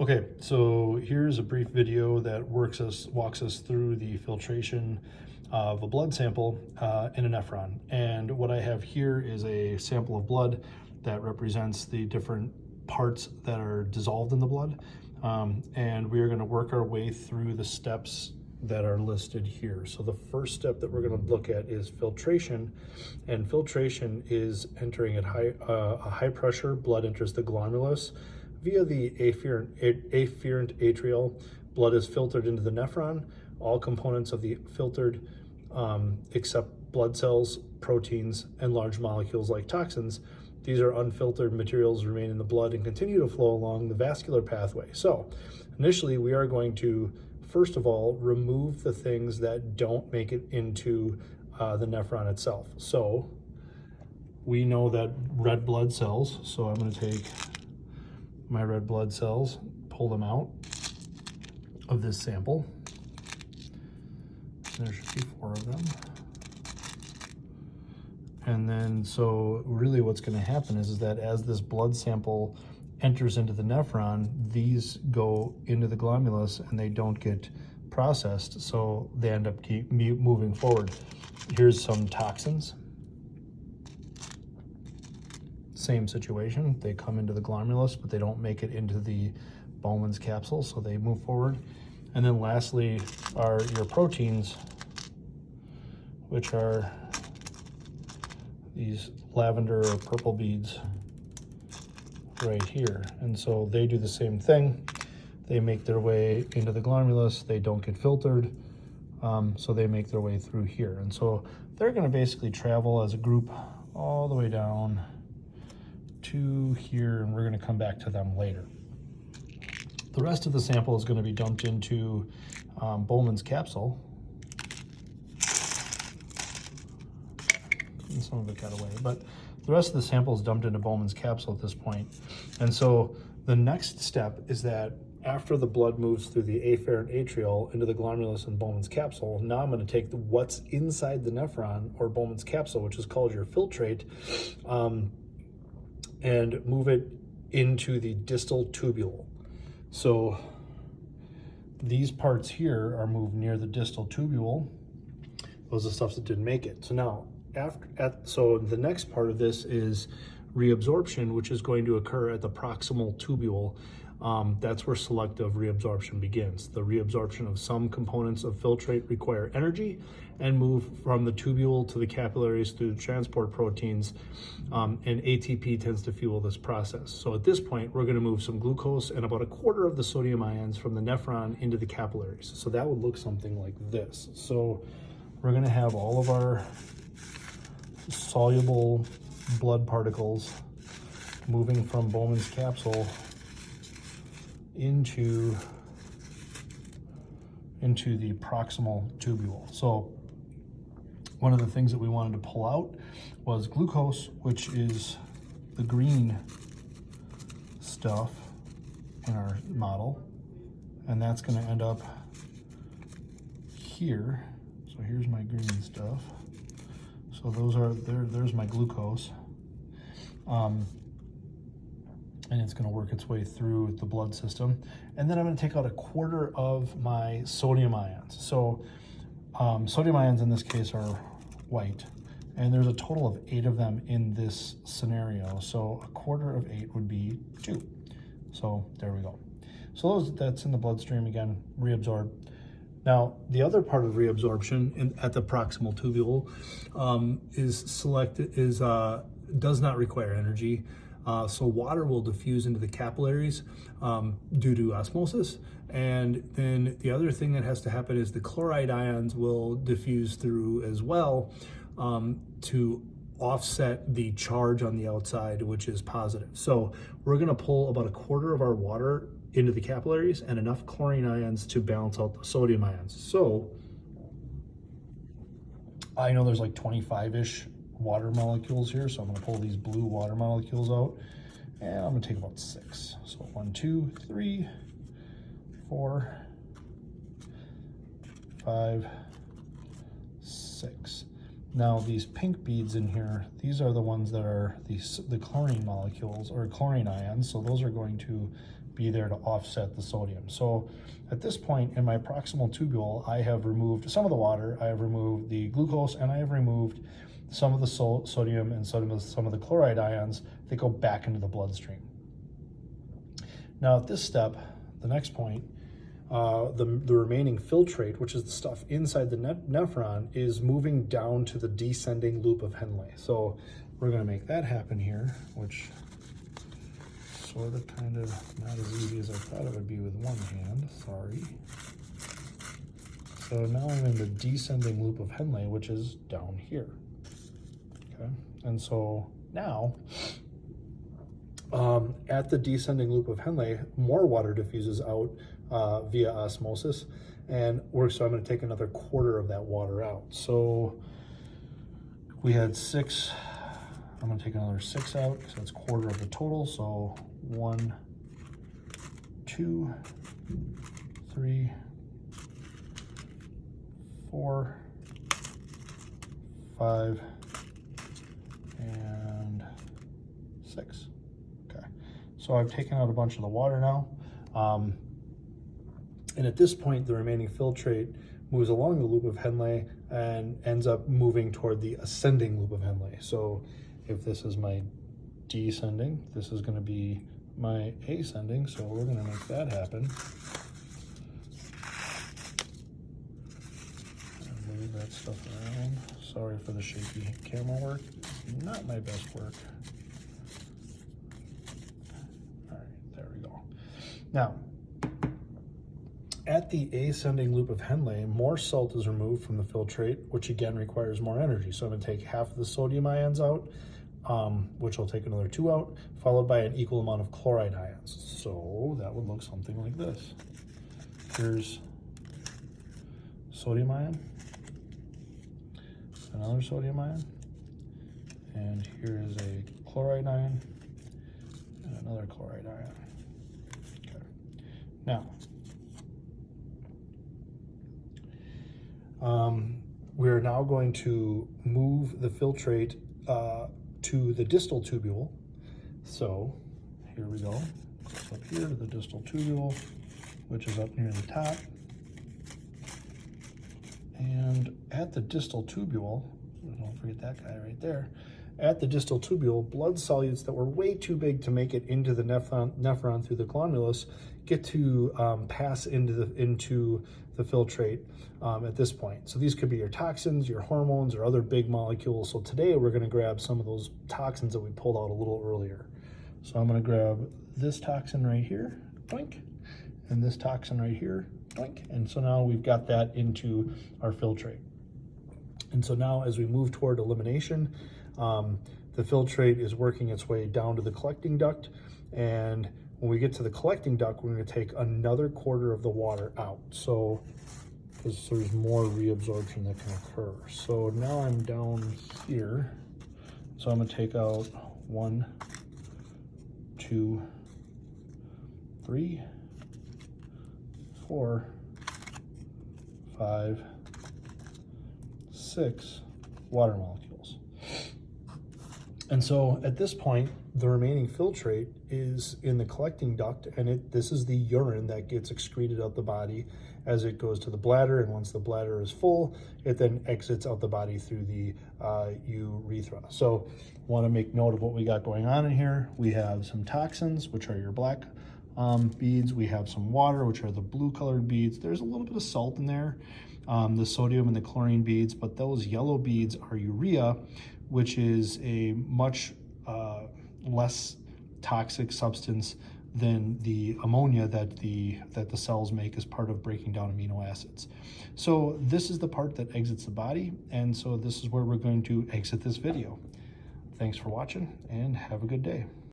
Okay, so here's a brief video that walks us through the filtration of a blood sample in a nephron. And what I have here is a sample of blood that represents the different parts that are dissolved in the blood. And we are going to work our way through the steps that are listed here. So the first step that we're going to look at is filtration, and filtration is entering at a high pressure. Blood enters the glomerulus via the afferent atrial. Blood is filtered into the nephron. All components of the filtered, except blood cells, proteins, and large molecules like toxins, these are unfiltered materials, remain in the blood and continue to flow along the vascular pathway. So initially we are going to, first of all, remove the things that don't make it into the nephron itself. So we know that red blood cells, so I'm going to take my red blood cells, pull them out of this sample. There should be 4 of them. And then, so really what's going to happen is that as this blood sample enters into the nephron, these go into the glomerulus and they don't get processed, so they end up keep moving forward. Here's some toxins. Same situation, they come into the glomerulus, but they don't make it into the Bowman's capsule, so they move forward. And then lastly are your proteins, which are these lavender or purple beads right here. And so they do the same thing. They make their way into the glomerulus, they don't get filtered, so they make their way through here. And so they're going to basically travel as a group all the way down to here, and we're going to come back to them later. The rest of the sample is going to be dumped into Bowman's capsule. And some of it got away, but the rest of the sample is dumped into Bowman's capsule at this point. And so the next step is that after the blood moves through the afferent atrial into the glomerulus and Bowman's capsule, now I'm going to take what's inside the nephron or Bowman's capsule, which is called your filtrate, and move it into the distal tubule. So these parts here are moved near the distal tubule. Those are the stuff that didn't make it. So now, so the next part of this is reabsorption, which is going to occur at the proximal tubule. That's where selective reabsorption begins. The reabsorption of some components of filtrate require energy and move from the tubule to the capillaries through the transport proteins, and ATP tends to fuel this process. So at this point, we're going to move some glucose and about 1/4 of the sodium ions from the nephron into the capillaries. So that would look something like this. So we're going to have all of our soluble blood particles moving from Bowman's capsule into the proximal tubule. So one of the things that we wanted to pull out was glucose, which is the green stuff in our model, and that's going to end up here. So here's my green stuff. So those are there's my glucose. And it's going to work its way through the blood system. And then I'm going to take out 1/4 of my sodium ions. So sodium ions in this case are white, and there's a total of 8 of them in this scenario. So 1/4 of 8 would be 2. So there we go. So that's in the bloodstream again, reabsorbed. Now, the other part of reabsorption at the proximal tubule does not require energy. So water will diffuse into the capillaries due to osmosis. And then the other thing that has to happen is the chloride ions will diffuse through as well to offset the charge on the outside, which is positive. So we're going to pull about 1/4 of our water into the capillaries and enough chlorine ions to balance out the sodium ions. So I know there's like 25-ish water molecules here, so I'm going to pull these blue water molecules out, and I'm going to take about 6. So 1, 2, 3, 4, 5, 6. Now these pink beads in here, these are the ones that are the chlorine molecules or chlorine ions. So those are going to be there to offset the sodium. So at this point in my proximal tubule, I have removed some of the water, I have removed the glucose, and I have removed some of the sodium and some of the chloride ions that go back into the bloodstream. Now at this step, the next point, the remaining filtrate, which is the stuff inside the nephron, is moving down to the descending loop of Henle. So we're going to make that happen here, which sort of kind of not as easy as I thought it would be with one hand, sorry. So now I'm in the descending loop of Henle, which is down here. Okay, and so now at the descending loop of Henle, more water diffuses out via osmosis, and so I'm going to take another quarter of that water out. So we had 6, I'm going to take another 6 out, so that's quarter of the total. So 1, 2, 3, 4, 5, and 6. Okay, so I've taken out a bunch of the water now. And at this point, the remaining filtrate moves along the loop of Henle and ends up moving toward the ascending loop of Henle. So if this is my descending, this is going to be my ascending. So we're going to make that happen. Move that stuff around. Sorry for the shaky camera work. Not my best work. All right, there we go. Now, at the ascending loop of Henle, more salt is removed from the filtrate, which again requires more energy. So I'm going to take half of the sodium ions out, which will take another 2 out, followed by an equal amount of chloride ions. So that would look something like this. Here's sodium ion, another sodium ion, and here is a chloride ion, and another chloride ion. Okay. Now, we're now going to move the filtrate to the distal tubule. So here we go. It's up here to the distal tubule, which is up near the top. And at the distal tubule, don't forget that guy right there, at the distal tubule, blood solutes that were way too big to make it into the nephron through the glomerulus get to pass into the filtrate at this point. So these could be your toxins, your hormones, or other big molecules. So today we're going to grab some of those toxins that we pulled out a little earlier. So I'm going to grab this toxin right here, boink, and this toxin right here, boink. And so now we've got that into our filtrate. And so now as we move toward elimination, the filtrate is working its way down to the collecting duct, and when we get to the collecting duct, we're going to take another quarter of the water out. So, because there's more reabsorption that can occur. So now I'm down here. So I'm going to take out 1, 2, 3, 4, 5, 6 water molecules. And so at this point, the remaining filtrate is in the collecting duct, and this is the urine that gets excreted out the body as it goes to the bladder. And once the bladder is full, it then exits out the body through the urethra. So want to make note of what we got going on in here. We have some toxins, which are your black beads. We have some water, which are the blue colored beads. There's a little bit of salt in there, the sodium and the chlorine beads, but those yellow beads are urea, which is a much less toxic substance than the ammonia that the cells make as part of breaking down amino acids. So this is the part that exits the body, and so this is where we're going to exit this video. Thanks for watching, and have a good day.